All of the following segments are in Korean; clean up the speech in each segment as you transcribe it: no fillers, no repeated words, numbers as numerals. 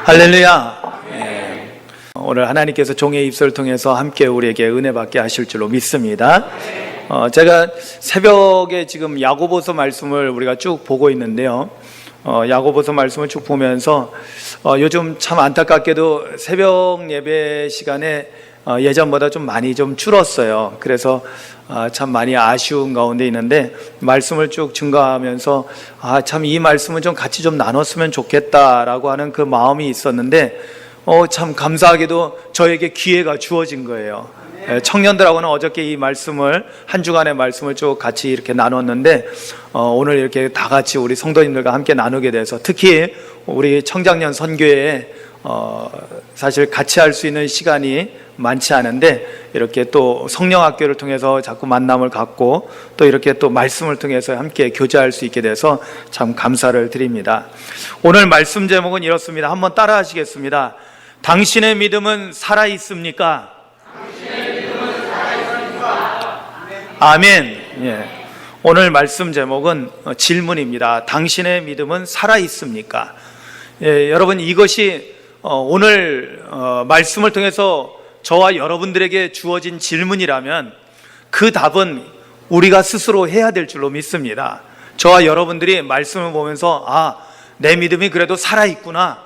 할렐루야. 오늘 하나님께서 종의 입술을 통해서 함께 우리에게 은혜 받게 하실 줄로 믿습니다. 제가 새벽에 지금 야고보서 말씀을 우리가 쭉 보고 있는데요. 야고보서 말씀을 쭉 보면서 요즘 참 안타깝게도 새벽 예배 시간에 예전보다 좀 많이 좀 줄었어요. 그래서 참 많이 아쉬운 가운데 있는데 말씀을 쭉 증거하면서 참 이 말씀은 좀 같이 좀 나눴으면 좋겠다라고 하는 그 마음이 있었는데 참 감사하게도 저에게 기회가 주어진 거예요. 청년들하고는 어저께 이 말씀을 한 주간의 말씀을 쭉 같이 이렇게 나눴는데 오늘 이렇게 다 같이 우리 성도님들과 함께 나누게 돼서 특히 우리 청장년 선교회에 사실 같이 할 수 있는 시간이 많지 않은데 이렇게 또 성령학교를 통해서 자꾸 만남을 갖고 또 이렇게 또 말씀을 통해서 함께 교제할 수 있게 돼서 참 감사를 드립니다. 오늘 말씀 제목은 이렇습니다. 한번 따라 하시겠습니다. 당신의 믿음은 살아 있습니까? 아멘. 오늘 말씀 제목은 질문입니다. 당신의 믿음은 살아 있습니까? 여러분, 이것이 오늘 말씀을 통해서 저와 여러분들에게 주어진 질문이라면 그 답은 우리가 스스로 해야 될 줄로 믿습니다. 저와 여러분들이 말씀을 보면서 내 믿음이 그래도 살아있구나,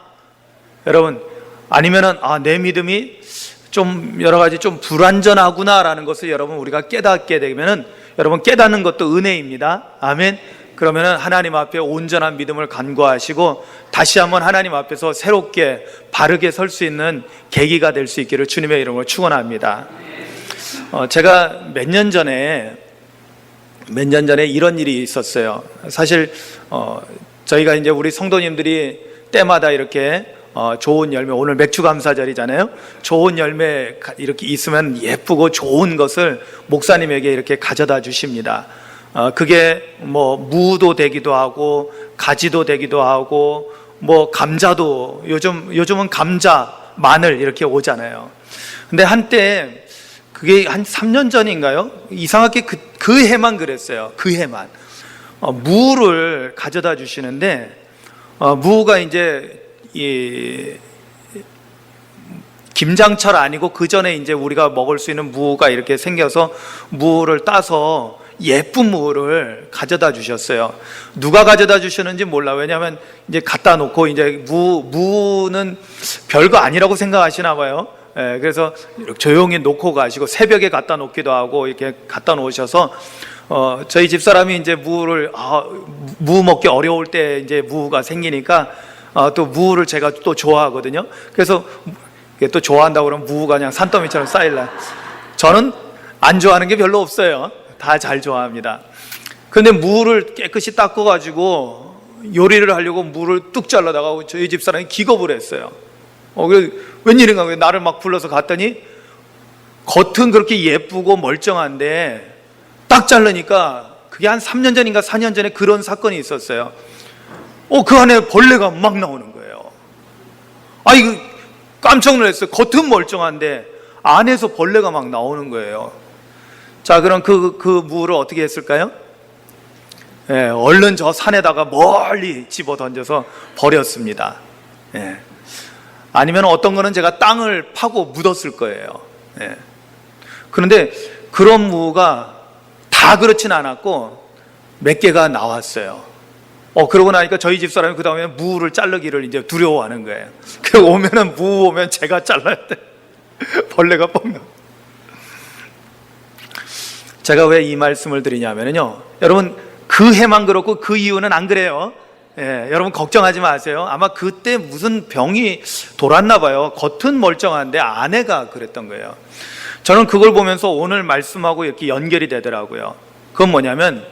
여러분, 아니면은 내 믿음이 좀 여러 가지 좀 불완전하구나 라는 것을 여러분 우리가 깨닫게 되면은 여러분 깨닫는 것도 은혜입니다. 아멘. 그러면은 하나님 앞에 온전한 믿음을 간구하시고 다시 한번 하나님 앞에서 새롭게 바르게 설 수 있는 계기가 될 수 있기를 주님의 이름으로 축원합니다. 제가 몇 년 전에 이런 일이 있었어요. 사실 저희가 이제 우리 성도님들이 때마다 이렇게 좋은 열매, 오늘 맥주 감사절이잖아요. 좋은 열매 이렇게 있으면 예쁘고 좋은 것을 목사님에게 이렇게 가져다 주십니다. 그게 뭐 무도 되기도 하고 가지도 되기도 하고 뭐 감자도, 요즘은 감자, 마늘 이렇게 오잖아요. 근데 한때 그게 한 3년 전인가요? 이상하게 그 해만 그랬어요. 그 해만 무를 가져다 주시는데 무가 이제 김장철 아니고 그 전에 이제 우리가 먹을 수 있는 무가 이렇게 생겨서 무를 따서 예쁜 무를 가져다 주셨어요. 누가 가져다 주셨는지 몰라. 왜냐하면 이제 갖다 놓고 이제 무는 별거 아니라고 생각하시나 봐요. 그래서 조용히 놓고 가시고 새벽에 갖다 놓기도 하고 이렇게 갖다 놓으셔서 저희 집사람이 이제 무를 무 먹기 어려울 때 이제 무가 생기니까 또 무를 제가 또 좋아하거든요. 그래서 또 좋아한다고 그러면 무가 그냥 산더미처럼 쌓일라. 저는 안 좋아하는 게 별로 없어요. 다 잘 좋아합니다. 근데 무를 깨끗이 닦아가지고 요리를 하려고 무를 뚝 잘라다가 저희 집사람이 기겁을 했어요. 웬일인가, 나를 막 불러서 갔더니 겉은 그렇게 예쁘고 멀쩡한데 딱 자르니까 그게 한 3년 전인가 4년 전에 그런 사건이 있었어요. 그 안에 벌레가 막 나오는 거예요. 이거 깜짝 놀랐어요. 겉은 멀쩡한데 안에서 벌레가 막 나오는 거예요. 자, 그럼 그 무를 어떻게 했을까요? 얼른 저 산에다가 멀리 집어 던져서 버렸습니다. 아니면 어떤 거는 제가 땅을 파고 묻었을 거예요. 그런데 그런 무가 다 그렇진 않았고 몇 개가 나왔어요. 그러고 나니까 저희 집사람이 그 다음에 무를 자르기를 이제 두려워하는 거예요. 그리고 오면은 무 오면 제가 잘라야 돼. 벌레가 뻥나. 제가 왜 이 말씀을 드리냐면요, 여러분 그 해만 그렇고 그 이유는 안 그래요. 여러분 걱정하지 마세요. 아마 그때 무슨 병이 돌았나 봐요. 겉은 멀쩡한데 안에가 그랬던 거예요. 저는 그걸 보면서 오늘 말씀하고 이렇게 연결이 되더라고요. 그건 뭐냐면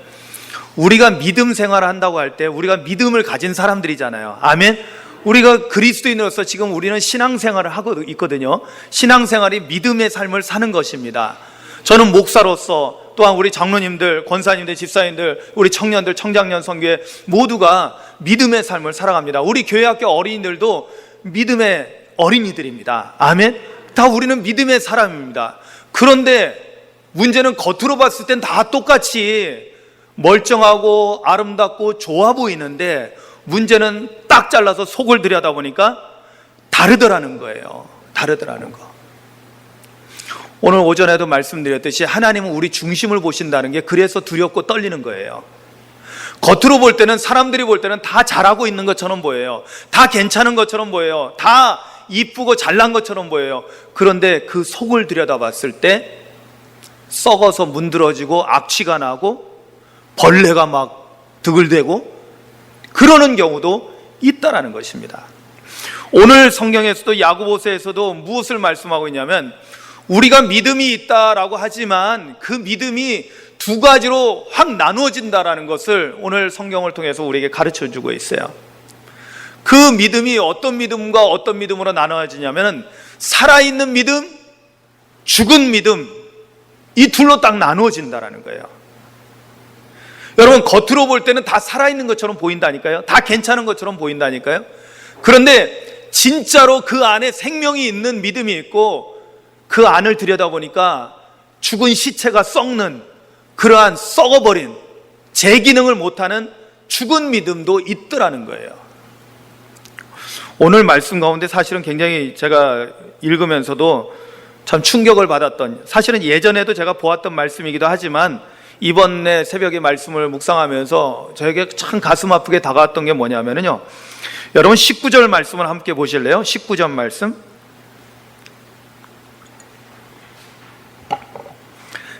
우리가 믿음 생활을 한다고 할 때 우리가 믿음을 가진 사람들이잖아요. 아멘. 우리가 그리스도인으로서 지금 우리는 신앙생활을 하고 있거든요. 신앙생활이 믿음의 삶을 사는 것입니다. 저는 목사로서 또한 우리 장로님들, 권사님들, 집사님들, 우리 청년들, 청장년 선교회 모두가 믿음의 삶을 살아갑니다. 우리 교회학교 어린이들도 믿음의 어린이들입니다. 아멘. 다 우리는 믿음의 사람입니다. 그런데 문제는 겉으로 봤을 땐 다 똑같이 멀쩡하고 아름답고 좋아 보이는데 문제는 딱 잘라서 속을 들여다보니까 다르더라는 거예요. 다르더라는 거. 오늘 오전에도 말씀드렸듯이 하나님은 우리 중심을 보신다는 게 그래서 두렵고 떨리는 거예요. 겉으로 볼 때는, 사람들이 볼 때는 다 잘하고 있는 것처럼 보여요. 다 괜찮은 것처럼 보여요. 다 이쁘고 잘난 것처럼 보여요. 그런데 그 속을 들여다봤을 때 썩어서 문드러지고 악취가 나고 벌레가 막 드글대고 그러는 경우도 있다라는 것입니다. 오늘 성경에서도 야고보서에서도 무엇을 말씀하고 있냐면, 우리가 믿음이 있다라고 하지만 그 믿음이 두 가지로 확 나누어진다라는 것을 오늘 성경을 통해서 우리에게 가르쳐 주고 있어요. 그 믿음이 어떤 믿음과 어떤 믿음으로 나누어지냐면, 살아있는 믿음, 죽은 믿음, 이 둘로 딱 나누어진다라는 거예요. 여러분, 겉으로 볼 때는 다 살아있는 것처럼 보인다니까요. 다 괜찮은 것처럼 보인다니까요. 그런데 진짜로 그 안에 생명이 있는 믿음이 있고, 그 안을 들여다보니까 죽은 시체가 썩는, 그러한 썩어버린, 재기능을 못하는 죽은 믿음도 있더라는 거예요. 오늘 말씀 가운데 사실은 굉장히 제가 읽으면서도 참 충격을 받았던, 사실은 예전에도 제가 보았던 말씀이기도 하지만 이번에 새벽에 말씀을 묵상하면서 저에게 참 가슴 아프게 다가왔던 게 뭐냐면요, 여러분 19절 말씀을 함께 보실래요? 19절 말씀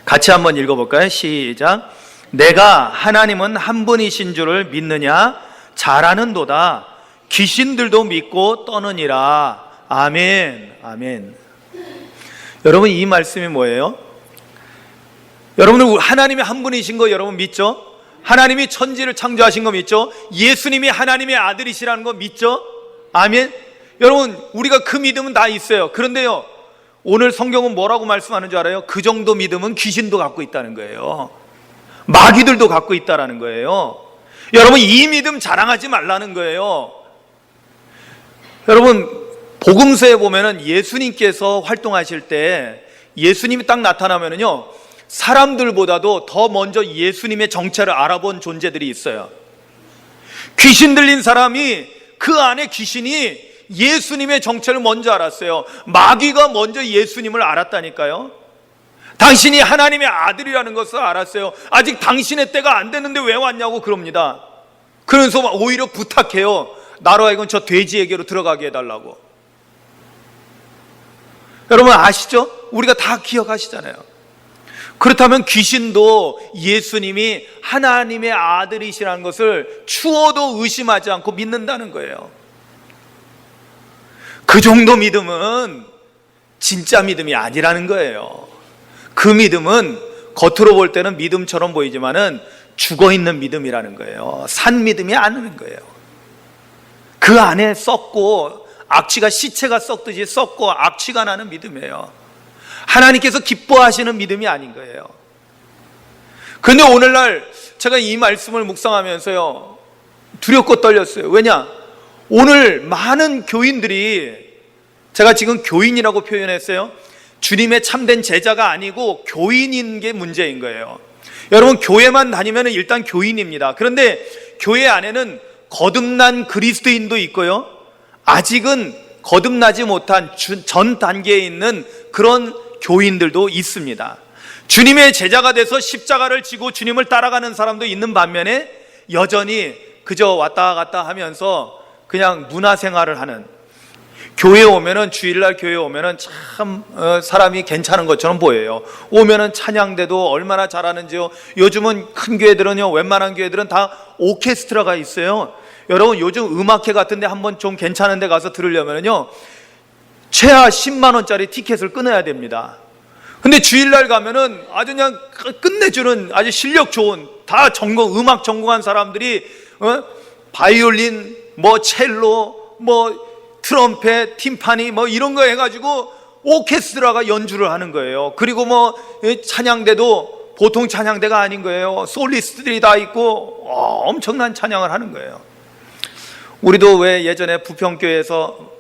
같이 한번 읽어볼까요? 시작. 내가 하나님은 한 분이신 줄을 믿느냐? 잘하는도다. 귀신들도 믿고 떠느니라. 아멘. 아멘. 여러분, 이 말씀이 뭐예요? 여러분들 하나님이 한 분이신 거 여러분 믿죠? 하나님이 천지를 창조하신 거 믿죠? 예수님이 하나님의 아들이시라는 거 믿죠? 아멘. 여러분, 우리가 그 믿음은 다 있어요. 그런데요, 오늘 성경은 뭐라고 말씀하는 줄 알아요? 그 정도 믿음은 귀신도 갖고 있다는 거예요. 마귀들도 갖고 있다는 거예요. 여러분, 이 믿음 자랑하지 말라는 거예요. 여러분, 복음서에 보면은 예수님께서 활동하실 때 예수님이 딱 나타나면은요, 사람들보다도 더 먼저 예수님의 정체를 알아본 존재들이 있어요. 귀신 들린 사람이, 그 안에 귀신이 예수님의 정체를 먼저 알았어요. 마귀가 먼저 예수님을 알았다니까요. 당신이 하나님의 아들이라는 것을 알았어요. 아직 당신의 때가 안 됐는데 왜 왔냐고 그럽니다. 그래서 오히려 부탁해요. 나로 하여금 저 돼지에게로 들어가게 해달라고. 여러분 아시죠? 우리가 다 기억하시잖아요. 그렇다면 귀신도 예수님이 하나님의 아들이시라는 것을 추워도 의심하지 않고 믿는다는 거예요. 그 정도 믿음은 진짜 믿음이 아니라는 거예요. 그 믿음은 겉으로 볼 때는 믿음처럼 보이지만은 죽어있는 믿음이라는 거예요. 산 믿음이 아니는 거예요. 그 안에 썩고 악취가, 시체가 썩듯이 썩고 악취가 나는 믿음이에요. 하나님께서 기뻐하시는 믿음이 아닌 거예요. 그런데 오늘날 제가 이 말씀을 묵상하면서요, 두렵고 떨렸어요. 왜냐? 오늘 많은 교인들이, 제가 지금 교인이라고 표현했어요. 주님의 참된 제자가 아니고 교인인 게 문제인 거예요. 여러분, 교회만 다니면 일단 교인입니다. 그런데 교회 안에는 거듭난 그리스도인도 있고요, 아직은 거듭나지 못한 전 단계에 있는 그런 교인들도 있습니다. 주님의 제자가 돼서 십자가를 지고 주님을 따라가는 사람도 있는 반면에 여전히 그저 왔다 갔다 하면서 그냥 문화생활을 하는, 교회에 오면은, 주일날 교회에 오면은 참 사람이 괜찮은 것처럼 보여요. 오면은 찬양대도 얼마나 잘하는지요. 요즘은 큰 교회들은요, 웬만한 교회들은 다 오케스트라가 있어요. 여러분, 요즘 음악회 같은데 한번 좀 괜찮은 데 가서 들으려면요, 최하 10만 원짜리 티켓을 끊어야 됩니다. 근데 주일날 가면은 아주 그냥 끝내주는 아주 실력 좋은, 다 음악 전공한 사람들이 바이올린, 뭐 첼로, 뭐 트럼펫, 팀파니 뭐 이런 거 해가지고 오케스트라가 연주를 하는 거예요. 그리고 뭐 찬양대도 보통 찬양대가 아닌 거예요. 솔리스트들이 다 있고 엄청난 찬양을 하는 거예요. 우리도 왜 예전에 부평교회에서,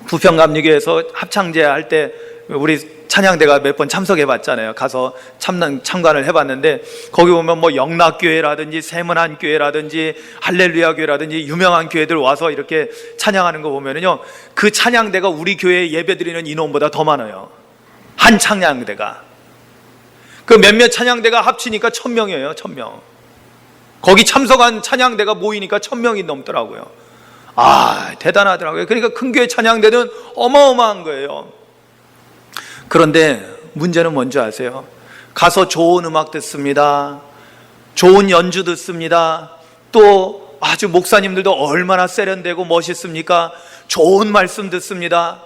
부평감리교회에서 합창제 할 때 우리 찬양대가 몇 번 참석해 봤잖아요. 가서 참관을 해봤는데 거기 보면 뭐 영락교회라든지 세문안교회라든지 할렐루야 교회라든지 유명한 교회들 와서 이렇게 찬양하는 거 보면은요, 그 찬양대가 우리 교회에 예배드리는 인원보다 더 많아요. 한 찬양대가. 그 몇몇 찬양대가 합치니까 1000명이에요. 1000명. 거기 참석한 찬양대가 모이니까 1000명이 넘더라고요. 아, 대단하더라고요. 그러니까 큰 교회 찬양대는 어마어마한 거예요. 그런데 문제는 뭔지 아세요? 가서 좋은 음악 듣습니다. 좋은 연주 듣습니다. 또 아주 목사님들도 얼마나 세련되고 멋있습니까? 좋은 말씀 듣습니다.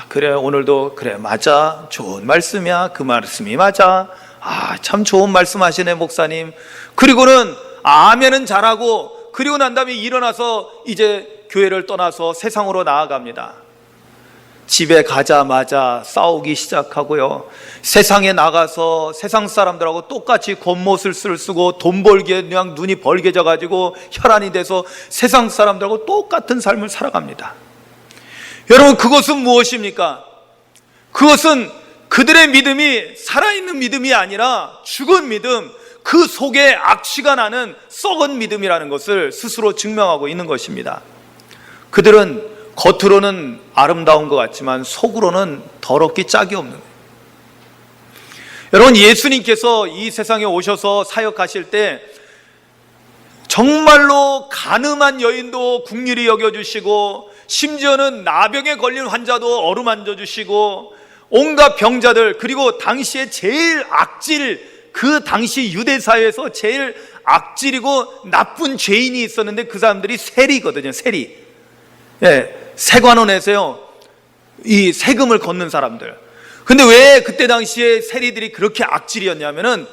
그래, 오늘도 그래, 맞아, 좋은 말씀이야, 그 말씀이 맞아, 참 좋은 말씀 하시네 목사님. 그리고는 아멘은 잘하고, 그리고 난 다음에 일어나서 이제 교회를 떠나서 세상으로 나아갑니다. 집에 가자마자 싸우기 시작하고요, 세상에 나가서 세상 사람들하고 똑같이 겉모습을 쓰고 돈 벌기에 그냥 눈이 벌게져 가지고 혈안이 돼서 세상 사람들하고 똑같은 삶을 살아갑니다. 여러분, 그것은 무엇입니까? 그것은 그들의 믿음이 살아있는 믿음이 아니라 죽은 믿음, 그 속에 악취가 나는 썩은 믿음이라는 것을 스스로 증명하고 있는 것입니다. 그들은 겉으로는 아름다운 것 같지만 속으로는 더럽기 짝이 없는 거예요. 여러분, 예수님께서 이 세상에 오셔서 사역하실 때 정말로 가늠한 여인도 긍휼히 여겨주시고, 심지어는 나병에 걸린 환자도 어루만져 주시고, 온갖 병자들, 그리고 당시에 제일 악질, 그 당시 유대 사회에서 제일 악질이고 나쁜 죄인이 있었는데 그 사람들이 세리거든요. 세리. 세관원에서요, 이 세금을 걷는 사람들. 근데 왜 그때 당시에 세리들이 그렇게 악질이었냐면은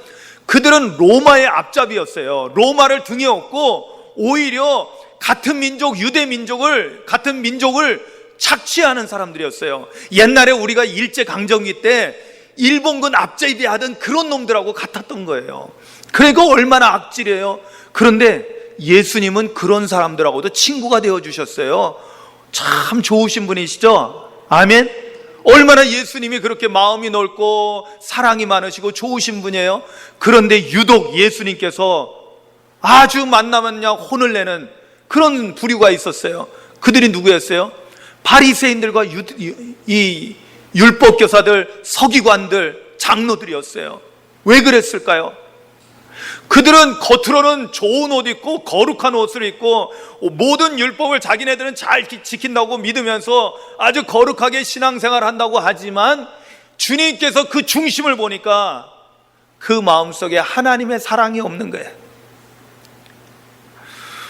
그들은 로마의 앞잡이였어요. 로마를 등에 업고 오히려 같은 민족, 유대 민족을, 같은 민족을 착취하는 사람들이었어요. 옛날에 우리가 일제강점기 때 일본군 앞잡이 하던 그런 놈들하고 같았던 거예요. 그러니까 얼마나 악질이에요. 그런데 예수님은 그런 사람들하고도 친구가 되어주셨어요. 참 좋으신 분이시죠? 아멘? 얼마나 예수님이 그렇게 마음이 넓고 사랑이 많으시고 좋으신 분이에요. 그런데 유독 예수님께서 아주 만나면 그냥 혼을 내는 그런 부류가 있었어요. 그들이 누구였어요? 바리새인들과 이 율법교사들, 서기관들, 장로들이었어요. 왜 그랬을까요? 그들은 겉으로는 좋은 옷 입고 거룩한 옷을 입고 모든 율법을 자기네들은 잘 지킨다고 믿으면서 아주 거룩하게 신앙생활 한다고 하지만 주님께서 그 중심을 보니까 그 마음속에 하나님의 사랑이 없는 거예요.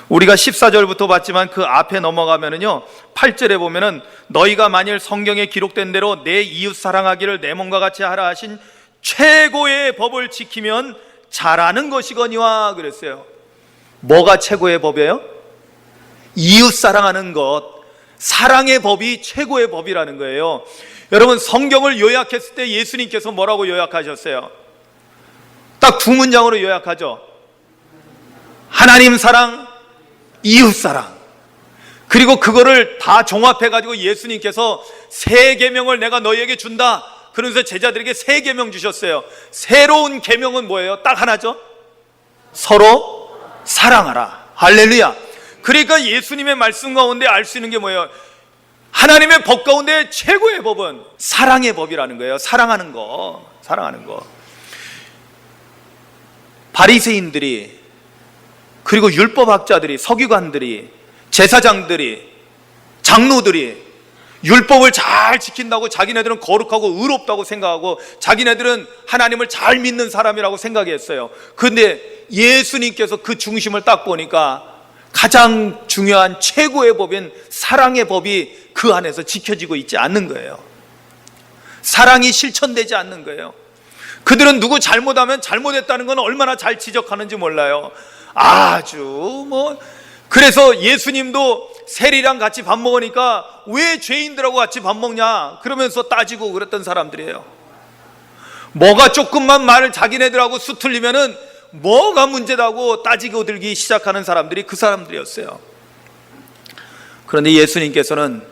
우리가 14절부터 봤지만 그 앞에 넘어가면은요, 8절에 보면은 너희가 만일 성경에 기록된 대로 내 이웃 사랑하기를 내 몸과 같이 하라 하신 최고의 법을 지키면 잘하는 것이거니와 그랬어요. 뭐가 최고의 법이에요? 이웃 사랑하는 것, 사랑의 법이 최고의 법이라는 거예요. 여러분, 성경을 요약했을 때 예수님께서 뭐라고 요약하셨어요? 딱 두 문장으로 요약하죠. 하나님 사랑, 이웃 사랑. 그리고 그거를 다 종합해가지고 예수님께서 세 계명을 내가 너희에게 준다. 그러면서 제자들에게 세 계명 주셨어요. 새로운 계명은 뭐예요? 딱 하나죠. 서로 사랑하라. 할렐루야. 그러니까 예수님의 말씀 가운데 알 수 있는 게 뭐예요? 하나님의 법 가운데 최고의 법은 사랑의 법이라는 거예요. 사랑하는 거. 사랑하는 거. 바리새인들이, 그리고 율법학자들이, 서기관들이, 제사장들이, 장로들이 율법을 잘 지킨다고 자기네들은 거룩하고 의롭다고 생각하고 자기네들은 하나님을 잘 믿는 사람이라고 생각했어요. 그런데 예수님께서 그 중심을 딱 보니까 가장 중요한 최고의 법인 사랑의 법이 그 안에서 지켜지고 있지 않는 거예요. 사랑이 실천되지 않는 거예요. 그들은 누구 잘못하면 잘못했다는 건 얼마나 잘 지적하는지 몰라요. 그래서 예수님도 세리랑 같이 밥 먹으니까 왜 죄인들하고 같이 밥 먹냐 그러면서 따지고 그랬던 사람들이에요. 뭐가 조금만 말을 자기네들하고 수틀리면은 뭐가 문제다고 따지고 들기 시작하는 사람들이 그 사람들이었어요. 그런데 예수님께서는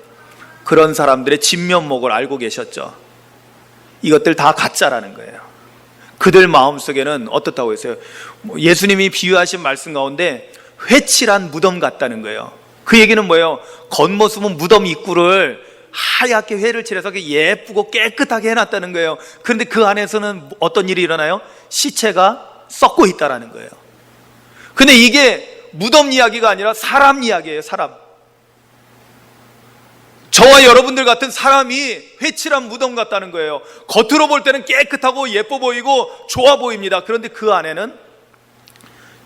그런 사람들의 진면목을 알고 계셨죠. 이것들 다 가짜라는 거예요. 그들 마음속에는 어떻다고 했어요? 예수님이 비유하신 말씀 가운데 회칠한 무덤 같다는 거예요. 그 얘기는 뭐예요? 겉모습은 무덤 입구를 하얗게 회를 칠해서 예쁘고 깨끗하게 해놨다는 거예요. 그런데 그 안에서는 어떤 일이 일어나요? 시체가 썩고 있다는 거예요. 근데 이게 무덤 이야기가 아니라 사람 이야기예요. 사람. 저와 여러분들 같은 사람이 회칠한 무덤 같다는 거예요. 겉으로 볼 때는 깨끗하고 예뻐 보이고 좋아 보입니다. 그런데 그 안에는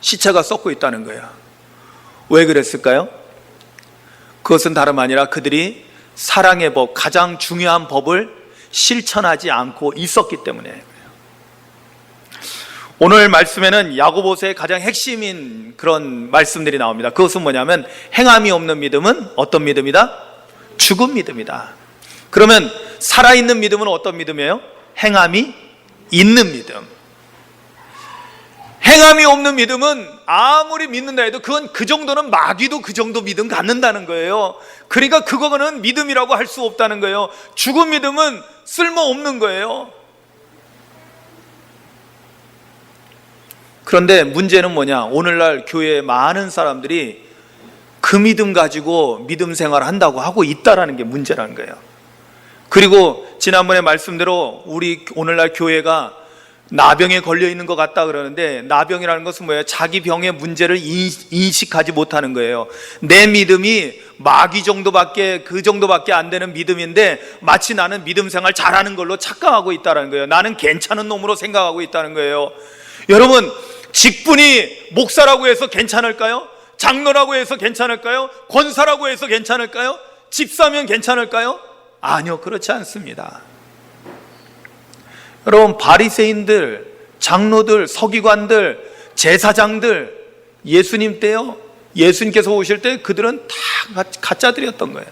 시체가 썩고 있다는 거예요. 왜 그랬을까요? 그것은 다름 아니라 그들이 사랑의 법, 가장 중요한 법을 실천하지 않고 있었기 때문에. 오늘 말씀에는 야고보서의 가장 핵심인 그런 말씀들이 나옵니다. 그것은 뭐냐면 행함이 없는 믿음은 어떤 믿음이다? 죽은 믿음이다. 그러면 살아있는 믿음은 어떤 믿음이에요? 행함이 있는 믿음. 행함이 없는 믿음은 아무리 믿는다 해도 그건 그 정도는 마귀도 그 정도 믿음 갖는다는 거예요. 그러니까 그거는 믿음이라고 할 수 없다는 거예요. 죽은 믿음은 쓸모없는 거예요. 그런데 문제는 뭐냐? 오늘날 교회에 많은 사람들이 그 믿음 가지고 믿음 생활을 한다고 하고 있다라는 게 문제라는 거예요. 그리고 지난번에 말씀대로 우리 오늘날 교회가 나병에 걸려 있는 것 같다 그러는데, 나병이라는 것은 뭐예요? 자기 병의 문제를 인식하지 못하는 거예요. 내 믿음이 마귀 정도밖에, 그 정도밖에 안 되는 믿음인데 마치 나는 믿음 생활 잘하는 걸로 착각하고 있다는 거예요. 나는 괜찮은 놈으로 생각하고 있다는 거예요. 여러분, 직분이 목사라고 해서 괜찮을까요? 장로라고 해서 괜찮을까요? 권사라고 해서 괜찮을까요? 집사면 괜찮을까요? 아니요, 그렇지 않습니다. 여러분, 바리새인들, 장로들, 서기관들, 제사장들, 예수님 때요, 예수님께서 오실 때 그들은 다 가짜들이었던 거예요.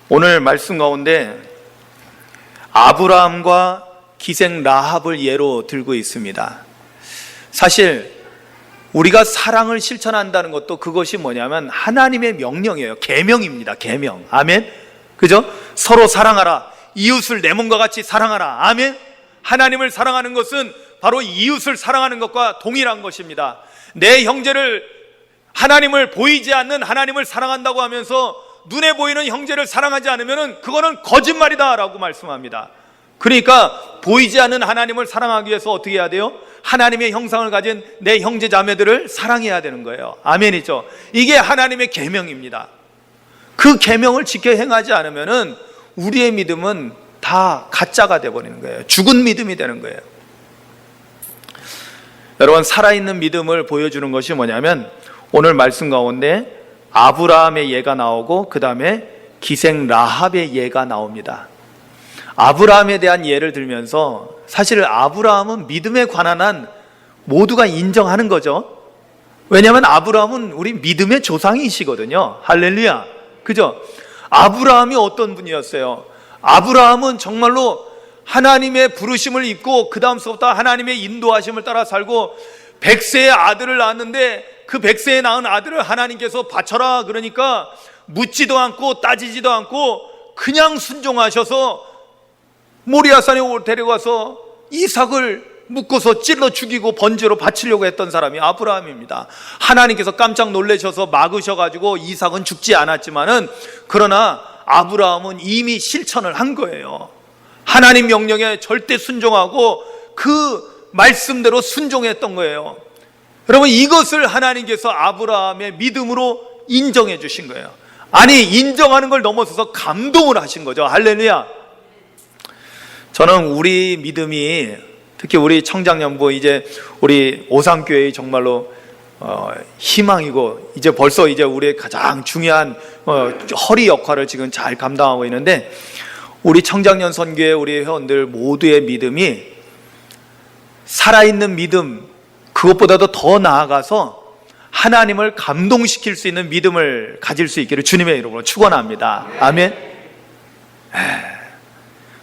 오늘 말씀 가운데 아브라함과 기생 라합을 예로 들고 있습니다. 사실 우리가 사랑을 실천한다는 것도 그것이 뭐냐면 하나님의 명령이에요. 계명입니다. 계명. 아멘. 그죠? 서로 사랑하라. 이웃을 내 몸과 같이 사랑하라. 아멘. 하나님을 사랑하는 것은 바로 이웃을 사랑하는 것과 동일한 것입니다. 내 형제를, 하나님을 보이지 않는 하나님을 사랑한다고 하면서 눈에 보이는 형제를 사랑하지 않으면 그거는 거짓말이다 라고 말씀합니다. 그러니까 보이지 않는 하나님을 사랑하기 위해서 어떻게 해야 돼요? 하나님의 형상을 가진 내 형제 자매들을 사랑해야 되는 거예요. 아멘이죠. 이게 하나님의 계명입니다. 그 계명을 지켜 행하지 않으면 우리의 믿음은 다 가짜가 되어버리는 거예요. 죽은 믿음이 되는 거예요. 여러분, 살아있는 믿음을 보여주는 것이 뭐냐면 오늘 말씀 가운데 아브라함의 예가 나오고 그 다음에 기생 라합의 예가 나옵니다. 아브라함에 대한 예를 들면서 사실 아브라함은 믿음에 관한 한 모두가 인정하는 거죠. 왜냐하면 아브라함은 우리 믿음의 조상이시거든요. 할렐루야. 그죠? 아브라함이 어떤 분이었어요? 아브라함은 정말로 하나님의 부르심을 입고 그 다음서부터 하나님의 인도하심을 따라 살고 100세의 아들을 낳았는데 그 100세에 낳은 아들을 하나님께서 바쳐라 그러니까 묻지도 않고 따지지도 않고 그냥 순종하셔서 모리아산에 데려가서 이삭을 묶어서 찔러 죽이고 번제로 바치려고 했던 사람이 아브라함입니다. 하나님께서 깜짝 놀라셔서 막으셔가지고 이삭은 죽지 않았지만은, 그러나 아브라함은 이미 실천을 한 거예요. 하나님 명령에 절대 순종하고 그 말씀대로 순종했던 거예요. 여러분, 이것을 하나님께서 아브라함의 믿음으로 인정해 주신 거예요. 아니, 인정하는 걸 넘어서서 감동을 하신 거죠. 할렐루야. 저는 우리 믿음이, 특히 우리 청장년부, 이제 우리 오상교회의 정말로 희망이고 이제 벌써 이제 우리의 가장 중요한 허리 역할을 지금 잘 감당하고 있는데, 우리 청장년 선교회 우리 회원들 모두의 믿음이 살아있는 믿음, 그것보다도 더 나아가서 하나님을 감동시킬 수 있는 믿음을 가질 수 있기를 주님의 이름으로 축원합니다. 아멘.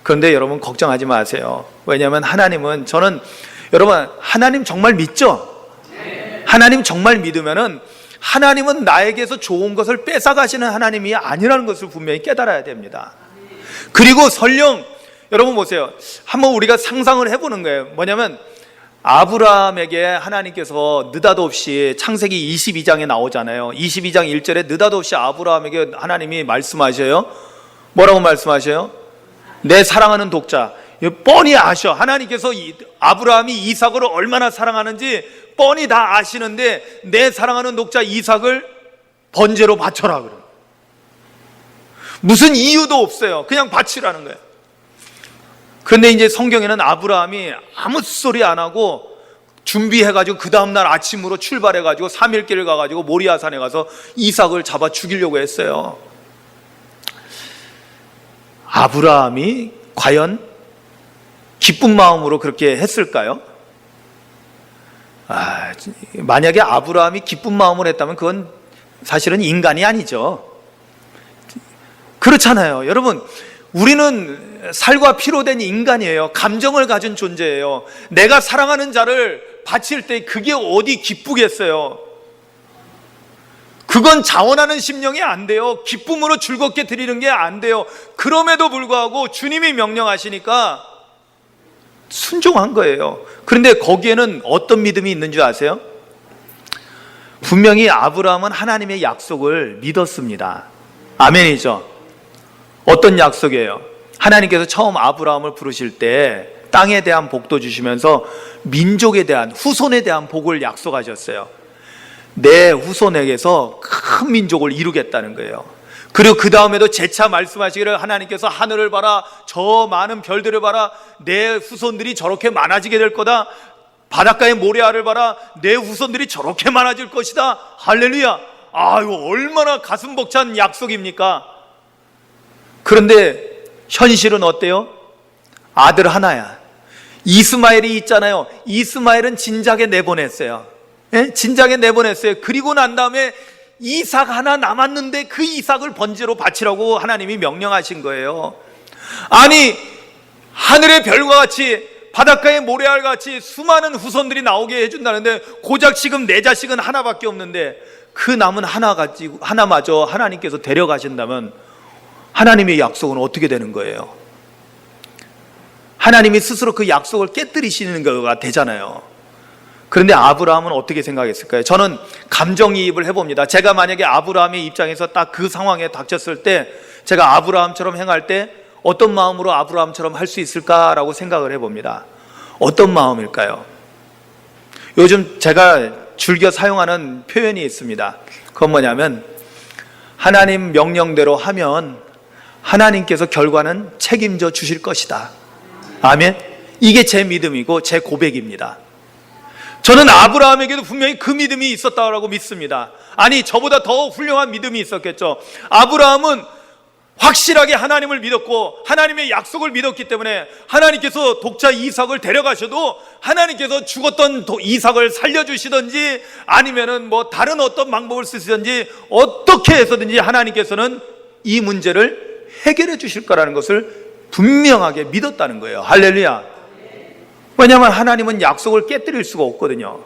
그런데 여러분, 걱정하지 마세요. 왜냐하면 하나님은, 저는 여러분 하나님 정말 믿죠? 하나님 정말 믿으면은 하나님은 나에게서 좋은 것을 뺏어가시는 하나님이 아니라는 것을 분명히 깨달아야 됩니다. 그리고 설령 여러분 보세요. 한번 우리가 상상을 해보는 거예요. 뭐냐면 아브라함에게 하나님께서 느닷없이 창세기 22장에 나오잖아요. 22장 1절에 느닷없이 아브라함에게 하나님이 말씀하셔요. 뭐라고 말씀하셔요? 내 사랑하는 독자. 뻔히 아셔. 하나님께서 아브라함이 이삭을 얼마나 사랑하는지 뻔히 다 아시는데 내 사랑하는 독자 이삭을 번제로 바쳐라 그래요. 무슨 이유도 없어요. 그냥 바치라는 거예요. 그런데 이제 성경에는 아브라함이 아무 소리 안 하고 준비해가지고 그 다음날 아침으로 출발해가지고 3일길을 가가지고 모리아산에 가서 이삭을 잡아 죽이려고 했어요. 아브라함이 과연 기쁜 마음으로 그렇게 했을까요? 만약에 아브라함이 기쁜 마음으로 했다면 그건 사실은 인간이 아니죠. 그렇잖아요. 여러분, 우리는 살과 피로 된 인간이에요. 감정을 가진 존재예요. 내가 사랑하는 자를 바칠 때 그게 어디 기쁘겠어요? 그건 자원하는 심령이 안 돼요. 기쁨으로 즐겁게 드리는 게 안 돼요. 그럼에도 불구하고 주님이 명령하시니까 순종한 거예요. 그런데 거기에는 어떤 믿음이 있는 줄 아세요? 분명히 아브라함은 하나님의 약속을 믿었습니다. 아멘이죠. 어떤 약속이에요? 하나님께서 처음 아브라함을 부르실 때 땅에 대한 복도 주시면서 민족에 대한, 후손에 대한 복을 약속하셨어요. 내 후손에게서 큰 민족을 이루겠다는 거예요. 그리고 그 다음에도 재차 말씀하시기를 하나님께서 하늘을 봐라, 저 많은 별들을 봐라, 내 후손들이 저렇게 많아지게 될 거다. 바닷가의 모래알을 봐라, 내 후손들이 저렇게 많아질 것이다. 할렐루야. 이거 얼마나 가슴 벅찬 약속입니까? 그런데 현실은 어때요? 아들 하나야. 이스마엘이 있잖아요. 이스마엘은 진작에 내보냈어요. 진작에 내보냈어요. 그리고 난 다음에 이삭 하나 남았는데 그 이삭을 번제로 바치라고 하나님이 명령하신 거예요. 아니, 하늘의 별과 같이 바닷가의 모래알 같이 수많은 후손들이 나오게 해준다는데 고작 지금 내 자식은 하나밖에 없는데 그 남은 하나마저 하나님께서 데려가신다면 하나님의 약속은 어떻게 되는 거예요? 하나님이 스스로 그 약속을 깨뜨리시는 거가 되잖아요. 그런데 아브라함은 어떻게 생각했을까요? 저는 감정이입을 해봅니다. 제가 만약에 아브라함의 입장에서 딱 그 상황에 닥쳤을 때 제가 아브라함처럼 행할 때 어떤 마음으로 아브라함처럼 할 수 있을까라고 생각을 해봅니다. 어떤 마음일까요? 요즘 제가 즐겨 사용하는 표현이 있습니다. 그건 뭐냐면 하나님 명령대로 하면 하나님께서 결과는 책임져 주실 것이다. 아멘. 이게 제 믿음이고 제 고백입니다. 저는 아브라함에게도 분명히 그 믿음이 있었다고 믿습니다. 아니, 저보다 더 훌륭한 믿음이 있었겠죠. 아브라함은 확실하게 하나님을 믿었고 하나님의 약속을 믿었기 때문에 하나님께서 독자 이삭을 데려가셔도 하나님께서 죽었던 이삭을 살려주시든지 아니면은 뭐 다른 어떤 방법을 쓰시든지 어떻게 해서든지 하나님께서는 이 문제를 해결해 주실 거라는 것을 분명하게 믿었다는 거예요. 할렐루야. 왜냐하면 하나님은 약속을 깨뜨릴 수가 없거든요.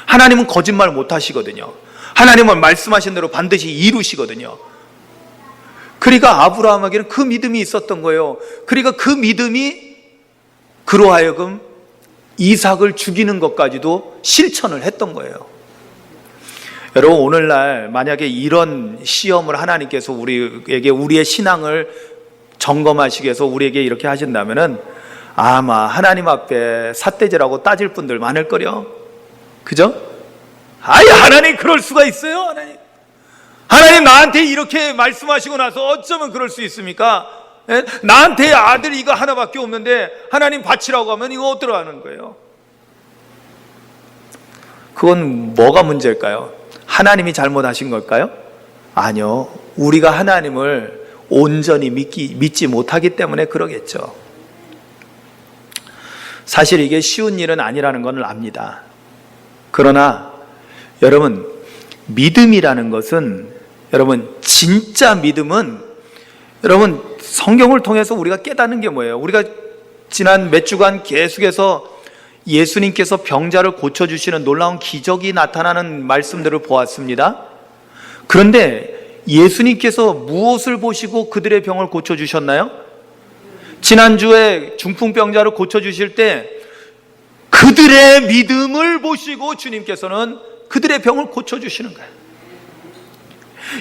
하나님은 거짓말 못 하시거든요. 하나님은 말씀하신 대로 반드시 이루시거든요. 그러니까 아브라함에게는 그 믿음이 있었던 거예요. 그러니까 그 믿음이 그로 하여금 이삭을 죽이는 것까지도 실천을 했던 거예요. 여러분, 오늘날 만약에 이런 시험을 하나님께서 우리에게 우리의 신앙을 점검하시기 위해서 우리에게 이렇게 하신다면은 아마 하나님 앞에 삿대질하고 따질 분들 많을 거려. 그죠? 하나님 그럴 수가 있어요? 하나님 나한테 이렇게 말씀하시고 나서 어쩌면 그럴 수 있습니까? 나한테 아들 이거 하나밖에 없는데 하나님 바치라고 하면 이거 어디로 하는 거예요? 그건 뭐가 문제일까요? 하나님이 잘못하신 걸까요? 아니요. 우리가 하나님을 온전히 믿지 못하기 때문에 그러겠죠. 사실 이게 쉬운 일은 아니라는 걸 압니다. 그러나 여러분, 믿음이라는 것은, 여러분, 진짜 믿음은, 여러분, 성경을 통해서 우리가 깨닫는 게 뭐예요? 우리가 지난 몇 주간 계속해서 예수님께서 병자를 고쳐주시는 놀라운 기적이 나타나는 말씀들을 보았습니다. 그런데 예수님께서 무엇을 보시고 그들의 병을 고쳐주셨나요? 지난주에 중풍병자를 고쳐주실 때 그들의 믿음을 보시고 주님께서는 그들의 병을 고쳐주시는 거예요.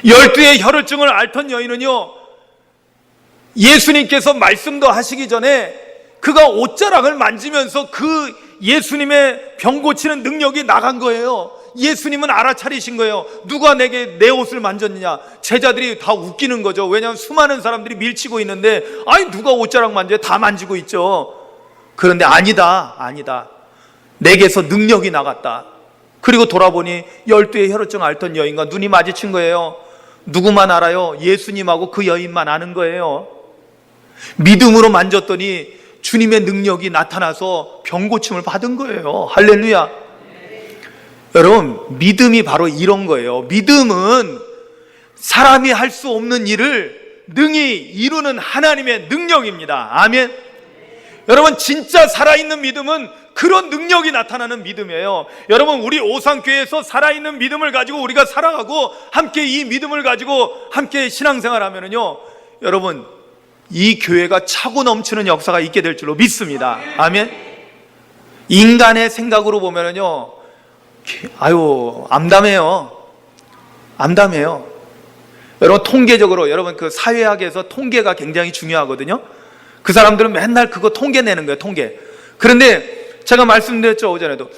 12의 혈우증을 앓던 여인은요, 예수님께서 말씀도 하시기 전에 그가 옷자락을 만지면서 그 예수님의 병 고치는 능력이 나간 거예요. 예수님은 알아차리신 거예요. 누가 내게 내 옷을 만졌느냐? 제자들이 다 웃기는 거죠. 왜냐하면 수많은 사람들이 밀치고 있는데, 아니 누가 옷자락 만져요? 다 만지고 있죠. 그런데 아니다. 내게서 능력이 나갔다. 그리고 돌아보니 12의 혈우증 앓던 여인과 눈이 마주친 거예요. 누구만 알아요? 예수님하고 그 여인만 아는 거예요. 믿음으로 만졌더니 주님의 능력이 나타나서 병 고침을 받은 거예요. 할렐루야. 여러분, 믿음이 바로 이런 거예요. 믿음은 사람이 할 수 없는 일을 능히 이루는 하나님의 능력입니다. 아멘. 여러분, 진짜 살아있는 믿음은 그런 능력이 나타나는 믿음이에요. 여러분, 우리 오상교회에서 살아있는 믿음을 가지고 우리가 살아가고 함께 이 믿음을 가지고 함께 신앙생활 하면은요, 여러분, 이 교회가 차고 넘치는 역사가 있게 될 줄로 믿습니다. 아멘. 인간의 생각으로 보면은요, 암담해요. 여러분, 통계적으로, 여러분 그 사회학에서 통계가 굉장히 중요하거든요. 그 사람들은 맨날 그거 통계 내는 거예요, 통계. 그런데 제가 말씀드렸죠, 오전에도.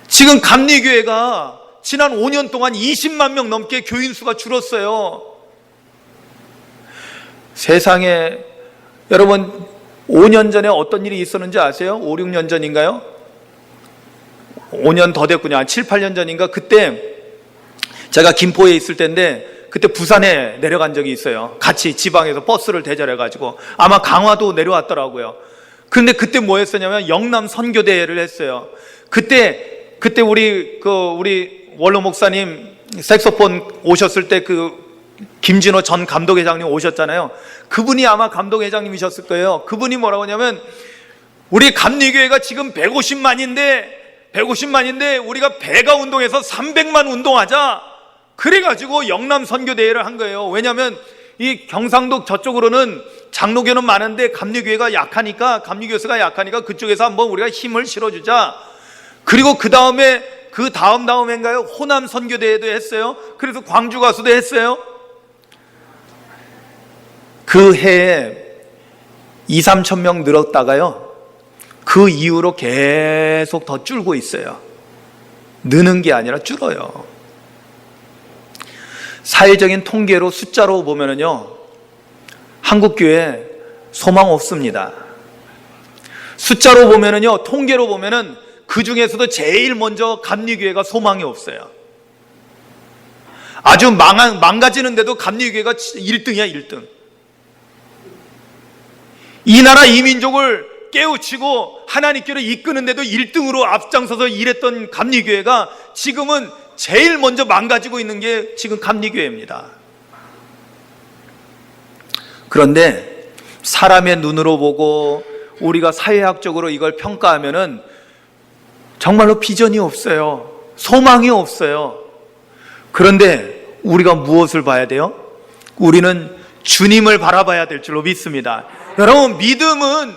지금 감리교회가 지난 5년 동안 20만 명 넘게 교인 수가 줄었어요. 세상에, 여러분 5년 전에 어떤 일이 있었는지 아세요? 5, 6년 전인가요? 5년 더 됐군요. 7, 8년 전인가? 그때 제가 김포에 있을 때인데 그때 부산에 내려간 적이 있어요. 같이 지방에서 버스를 대절해가지고. 아마 강화도 내려왔더라고요. 근데 그때 뭐 했었냐면 영남 선교대회를 했어요. 그때 우리 원로 목사님 색소폰 오셨을 때 김진호 전 감독회장님 오셨잖아요. 그분이 아마 감독회장님이셨을 거예요. 그분이 뭐라고 하냐면, 우리 감리교회가 지금 150만인데 우리가 배가 운동해서 300만 운동하자. 그래가지고 영남 선교대회를 한 거예요. 왜냐하면 이 경상도 저쪽으로는 장로교는 많은데 감리교회가 약하니까, 감리교수가 약하니까 그쪽에서 한번 우리가 힘을 실어주자. 그리고 그 다음인가요? 호남 선교대회도 했어요. 그래서 광주 가수도 했어요. 그 해에 2, 3천 명 늘었다가요, 그 이후로 계속 더 줄고 있어요. 느는 게 아니라 줄어요. 사회적인 통계로 숫자로 보면은요, 한국교회 소망 없습니다. 숫자로 보면은요, 통계로 보면은 그 중에서도 제일 먼저 감리교회가 소망이 없어요. 아주 망가지는데도 감리교회가 1등이야, 1등. 이 나라 이 민족을 깨우치고 하나님께로 이끄는데도 1등으로 앞장서서 일했던 감리교회가 지금은 제일 먼저 망가지고 있는 게 지금 감리교회입니다. 그런데 사람의 눈으로 보고 우리가 사회학적으로 이걸 평가하면은 정말로 비전이 없어요. 소망이 없어요. 그런데 우리가 무엇을 봐야 돼요? 우리는 주님을 바라봐야 될 줄로 믿습니다. 여러분, 믿음은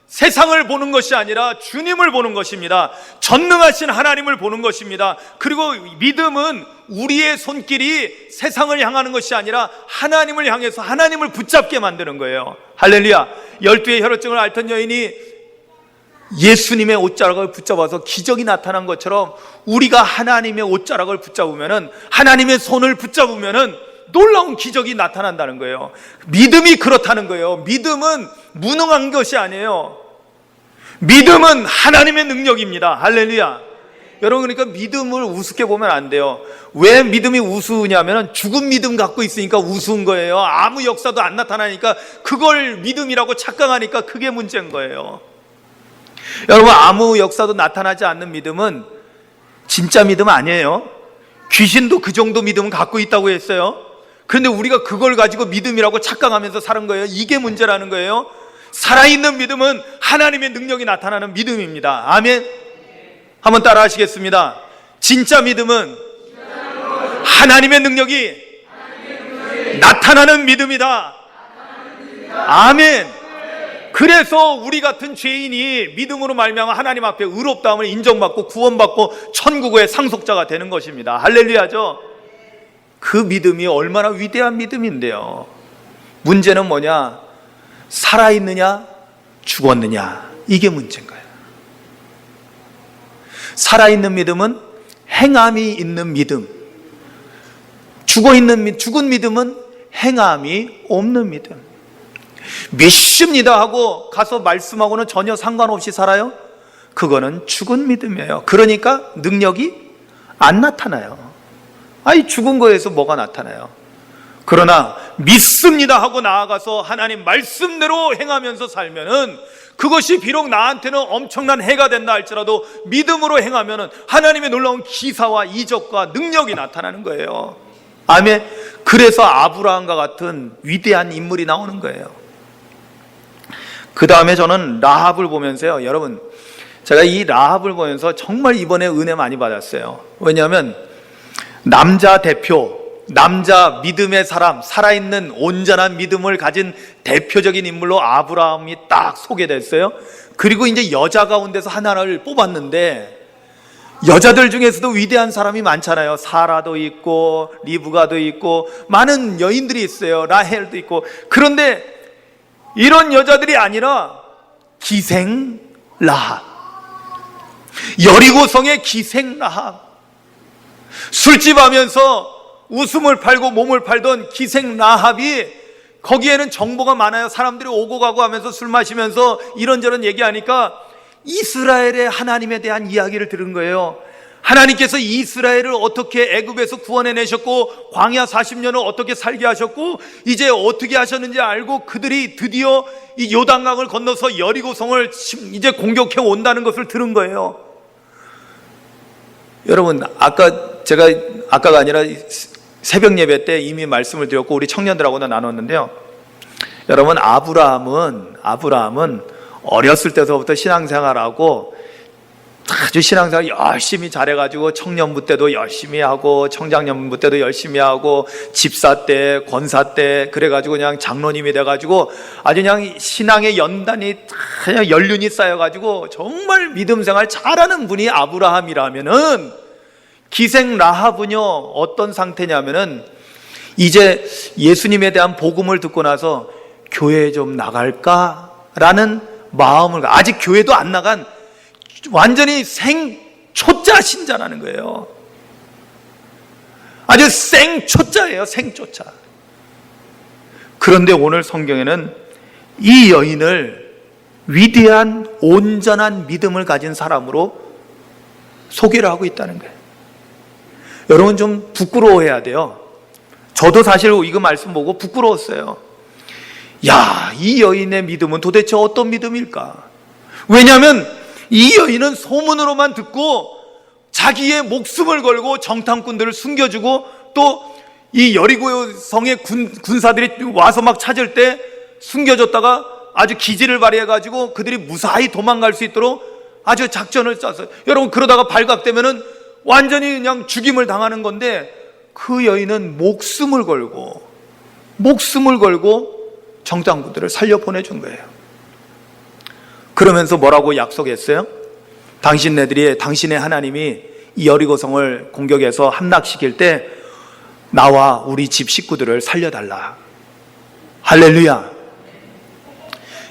세상을 보는 것이 아니라 주님을 보는 것입니다. 전능하신 하나님을 보는 것입니다. 그리고 믿음은 우리의 손길이 세상을 향하는 것이 아니라 하나님을 향해서 하나님을 붙잡게 만드는 거예요. 할렐루야. 12의 혈우증을 앓던 여인이 예수님의 옷자락을 붙잡아서 기적이 나타난 것처럼 우리가 하나님의 옷자락을 붙잡으면은, 하나님의 손을 붙잡으면은 놀라운 기적이 나타난다는 거예요. 믿음이 그렇다는 거예요. 믿음은 무능한 것이 아니에요. 믿음은 하나님의 능력입니다. 할렐루야. 여러분, 그러니까 믿음을 우습게 보면 안 돼요. 왜 믿음이 우스우냐면 죽은 믿음 갖고 있으니까 우스운 거예요. 아무 역사도 안 나타나니까 그걸 믿음이라고 착각하니까 그게 문제인 거예요. 여러분, 아무 역사도 나타나지 않는 믿음은 진짜 믿음 아니에요. 귀신도 그 정도 믿음은 갖고 있다고 했어요. 그런데 우리가 그걸 가지고 믿음이라고 착각하면서 사는 거예요. 이게 문제라는 거예요. 살아있는 믿음은 하나님의 능력이 나타나는 믿음입니다. 아멘. 한번 따라 하시겠습니다. 진짜 믿음은 하나님의 능력이 나타나는 믿음이다. 아멘. 그래서 우리 같은 죄인이 믿음으로 말미암아 하나님 앞에 의롭다함을 인정받고 구원받고 천국의 상속자가 되는 것입니다. 할렐루야죠. 그 믿음이 얼마나 위대한 믿음인데요. 문제는 뭐냐? 살아있느냐 죽었느냐, 이게 문제인 거예요. 살아있는 믿음은 행함이 있는 믿음, 죽은 믿음은 행함이 없는 믿음. 믿습니다 하고 가서 말씀하고는 전혀 상관없이 살아요? 그거는 죽은 믿음이에요. 그러니까 능력이 안 나타나요. 아니, 죽은 거에서 뭐가 나타나요? 그러나 믿습니다 하고 나아가서 하나님 말씀대로 행하면서 살면은 그것이 비록 나한테는 엄청난 해가 된다 할지라도 믿음으로 행하면은 하나님의 놀라운 기사와 이적과 능력이 나타나는 거예요. 아멘. 그래서 아브라함과 같은 위대한 인물이 나오는 거예요. 그 다음에 저는 라합을 보면서요, 여러분, 제가 이 라합을 보면서 정말 이번에 은혜 많이 받았어요. 왜냐하면 남자 대표, 남자 믿음의 사람, 살아있는 온전한 믿음을 가진 대표적인 인물로 아브라함이 딱 소개됐어요. 그리고 이제 여자 가운데서 하나를 뽑았는데, 여자들 중에서도 위대한 사람이 많잖아요. 사라도 있고 리브가도 있고 많은 여인들이 있어요. 라헬도 있고. 그런데 이런 여자들이 아니라 기생 라합, 여리고성의 기생 라합, 술집 하면서 웃음을 팔고 몸을 팔던 기생 라합이, 거기에는 정보가 많아요. 사람들이 오고 가고 하면서 술 마시면서 이런저런 얘기하니까 이스라엘의 하나님에 대한 이야기를 들은 거예요. 하나님께서 이스라엘을 어떻게 애굽에서 구원해내셨고 광야 40년을 어떻게 살게 하셨고 이제 어떻게 하셨는지 알고 그들이 드디어 이 요단강을 건너서 여리고성을 이제 공격해 온다는 것을 들은 거예요. 여러분, 아까가 아니라 새벽 예배 때 이미 말씀을 드렸고 우리 청년들하고도 나눴는데요. 여러분, 아브라함은 어렸을 때서부터 신앙생활하고 아주 신앙생활 열심히 잘해가지고 청년부 때도 열심히 하고 청장년부 때도 열심히 하고 집사 때, 권사 때 그래가지고 그냥 장로님이 돼가지고 아주 그냥 신앙의 연단이 그냥 연륜이 쌓여가지고 정말 믿음생활 잘하는 분이 아브라함이라면은, 기생 라합은요 어떤 상태냐면은 이제 예수님에 대한 복음을 듣고 나서 교회에 좀 나갈까라는 마음을, 아직 교회도 안 나간 완전히 생초짜 신자라는 거예요. 아주 생초짜예요. 생초짜. 그런데 오늘 성경에는 이 여인을 위대한 온전한 믿음을 가진 사람으로 소개를 하고 있다는 거예요. 여러분, 좀 부끄러워해야 돼요. 저도 사실 이거 말씀 보고 부끄러웠어요. 야, 이 여인의 믿음은 도대체 어떤 믿음일까? 왜냐하면 이 여인은 소문으로만 듣고 자기의 목숨을 걸고 정탐꾼들을 숨겨주고 또 이 여리고성의 군사들이 와서 막 찾을 때 숨겨줬다가 아주 기지를 발휘해가지고 그들이 무사히 도망갈 수 있도록 아주 작전을 짰어요. 여러분, 그러다가 발각되면은 완전히 그냥 죽임을 당하는 건데 그 여인은 목숨을 걸고 정탐꾼들을 살려보내준 거예요. 그러면서 뭐라고 약속했어요? 당신의 하나님이 이 여리고성을 공격해서 함락시킬 때 나와 우리 집 식구들을 살려달라. 할렐루야.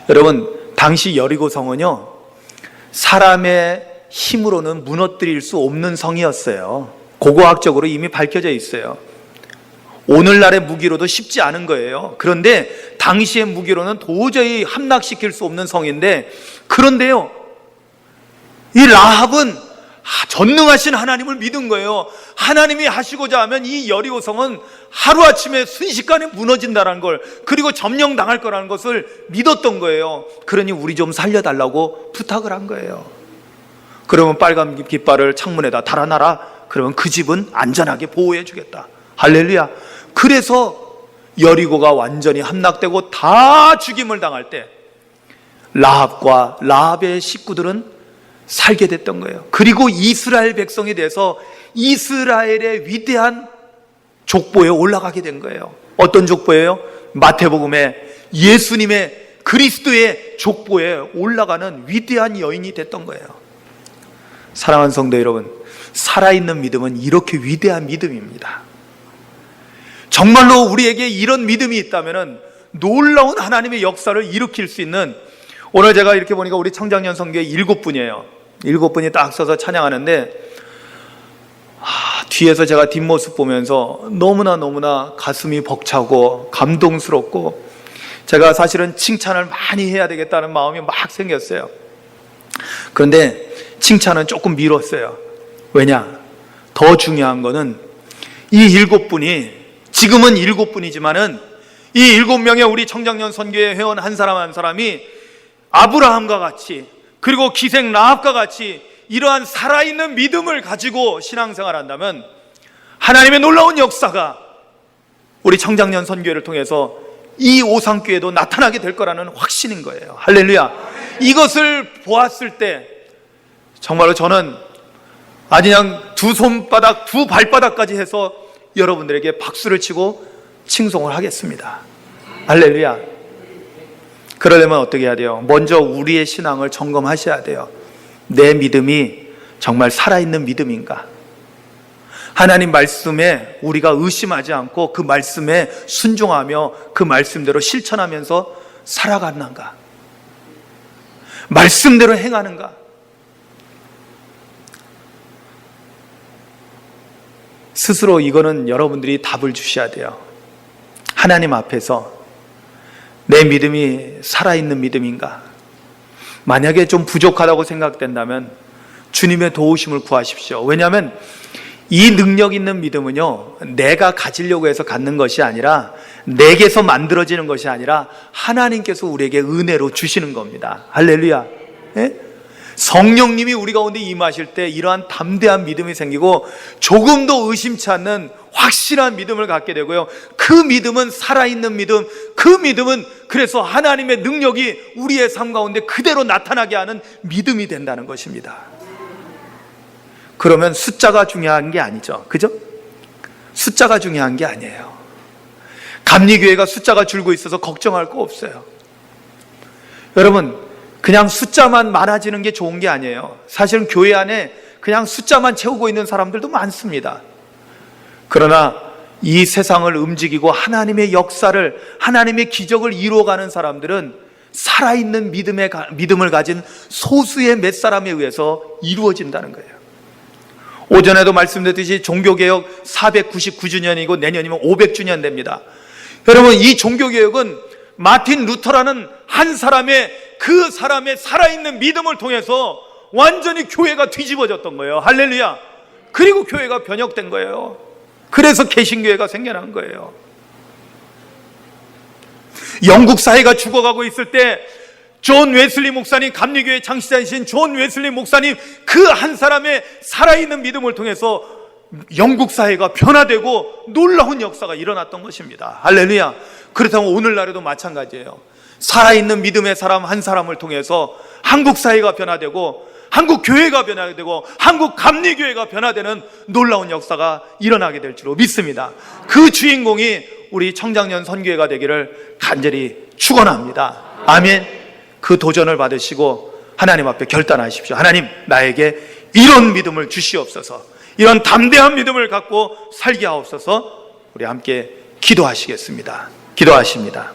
여러분, 당시 여리고성은요 사람의 힘으로는 무너뜨릴 수 없는 성이었어요. 고고학적으로 이미 밝혀져 있어요. 오늘날의 무기로도 쉽지 않은 거예요. 그런데 당시의 무기로는 도저히 함락시킬 수 없는 성인데, 그런데요 이 라합은 전능하신 하나님을 믿은 거예요. 하나님이 하시고자 하면 이 여리고성은 하루아침에 순식간에 무너진다는 걸, 그리고 점령당할 거라는 것을 믿었던 거예요. 그러니 우리 좀 살려달라고 부탁을 한 거예요. 그러면 빨간 깃발을 창문에다 달아놔라. 그러면 그 집은 안전하게 보호해 주겠다. 할렐루야. 그래서 여리고가 완전히 함락되고 다 죽임을 당할 때 라합과 라합의 식구들은 살게 됐던 거예요. 그리고 이스라엘 백성이 돼서 이스라엘의 위대한 족보에 올라가게 된 거예요. 어떤 족보예요? 마태복음에 예수님의 그리스도의 족보에 올라가는 위대한 여인이 됐던 거예요. 사랑하는 성도 여러분, 살아있는 믿음은 이렇게 위대한 믿음입니다. 정말로 우리에게 이런 믿음이 있다면 놀라운 하나님의 역사를 일으킬 수 있는, 오늘 제가 이렇게 보니까 우리 청장년 선교회 7분이에요. 7분이 딱 서서 찬양하는데, 뒤에서 제가 뒷모습 보면서 너무나 가슴이 벅차고 감동스럽고, 제가 사실은 칭찬을 많이 해야 되겠다는 마음이 막 생겼어요. 그런데 칭찬은 조금 미뤘어요. 왜냐? 더 중요한 거는 이 7분이, 지금은 7분이지만은 이 7명의 우리 청장년 선교회 회원 한 사람 한 사람이 아브라함과 같이, 그리고 기생 라합과 같이 이러한 살아있는 믿음을 가지고 신앙생활을 한다면 하나님의 놀라운 역사가 우리 청장년 선교회를 통해서 이 오상교회도 나타나게 될 거라는 확신인 거예요. 할렐루야. 이것을 보았을 때 정말로 저는 아주 그냥 두 손바닥, 두 발바닥까지 해서 여러분들에게 박수를 치고 칭송을 하겠습니다. 할렐루야. 그러려면 어떻게 해야 돼요? 먼저 우리의 신앙을 점검하셔야 돼요. 내 믿음이 정말 살아있는 믿음인가? 하나님 말씀에 우리가 의심하지 않고 그 말씀에 순종하며 그 말씀대로 실천하면서 살아가는가? 말씀대로 행하는가? 스스로 이거는 여러분들이 답을 주셔야 돼요. 하나님 앞에서 내 믿음이 살아있는 믿음인가? 만약에 좀 부족하다고 생각된다면 주님의 도우심을 구하십시오. 왜냐하면 이 능력 있는 믿음은요, 내가 가지려고 해서 갖는 것이 아니라, 내게서 만들어지는 것이 아니라 하나님께서 우리에게 은혜로 주시는 겁니다. 할렐루야. 예? 성령님이 우리 가운데 임하실 때 이러한 담대한 믿음이 생기고 조금도 의심치 않는 확실한 믿음을 갖게 되고요, 그 믿음은 살아있는 믿음, 그 믿음은 그래서 하나님의 능력이 우리의 삶 가운데 그대로 나타나게 하는 믿음이 된다는 것입니다. 그러면 숫자가 중요한 게 아니죠. 그죠? 숫자가 중요한 게 아니에요. 감리교회가 숫자가 줄고 있어서 걱정할 거 없어요. 여러분, 그냥 숫자만 많아지는 게 좋은 게 아니에요. 사실은 교회 안에 그냥 숫자만 채우고 있는 사람들도 많습니다. 그러나 이 세상을 움직이고 하나님의 역사를, 하나님의 기적을 이루어가는 사람들은 살아있는 믿음을 가진 소수의 몇 사람에 의해서 이루어진다는 거예요. 오전에도 말씀드렸듯이 종교개혁 499주년이고 내년이면 500주년 됩니다. 여러분, 이 종교개혁은 마틴 루터라는 한 사람의, 그 사람의 살아있는 믿음을 통해서 완전히 교회가 뒤집어졌던 거예요. 할렐루야. 그리고 교회가 변혁된 거예요. 그래서 개신교회가 생겨난 거예요. 영국 사회가 죽어가고 있을 때 존 웨슬리 목사님, 감리교회 창시자이신 존 웨슬리 목사님, 그 한 사람의 살아있는 믿음을 통해서 영국 사회가 변화되고 놀라운 역사가 일어났던 것입니다. 할렐루야. 그렇다면 오늘날에도 마찬가지예요. 살아있는 믿음의 사람 한 사람을 통해서 한국 사회가 변화되고 한국 교회가 변화되고 한국 감리교회가 변화되는 놀라운 역사가 일어나게 될 줄로 믿습니다. 그 주인공이 우리 청장년 선교회가 되기를 간절히 축원합니다. 아멘. 그 도전을 받으시고 하나님 앞에 결단하십시오. 하나님, 나에게 이런 믿음을 주시옵소서. 이런 담대한 믿음을 갖고 살게 하옵소서. 우리 함께 기도하시겠습니다. 기도하십니다.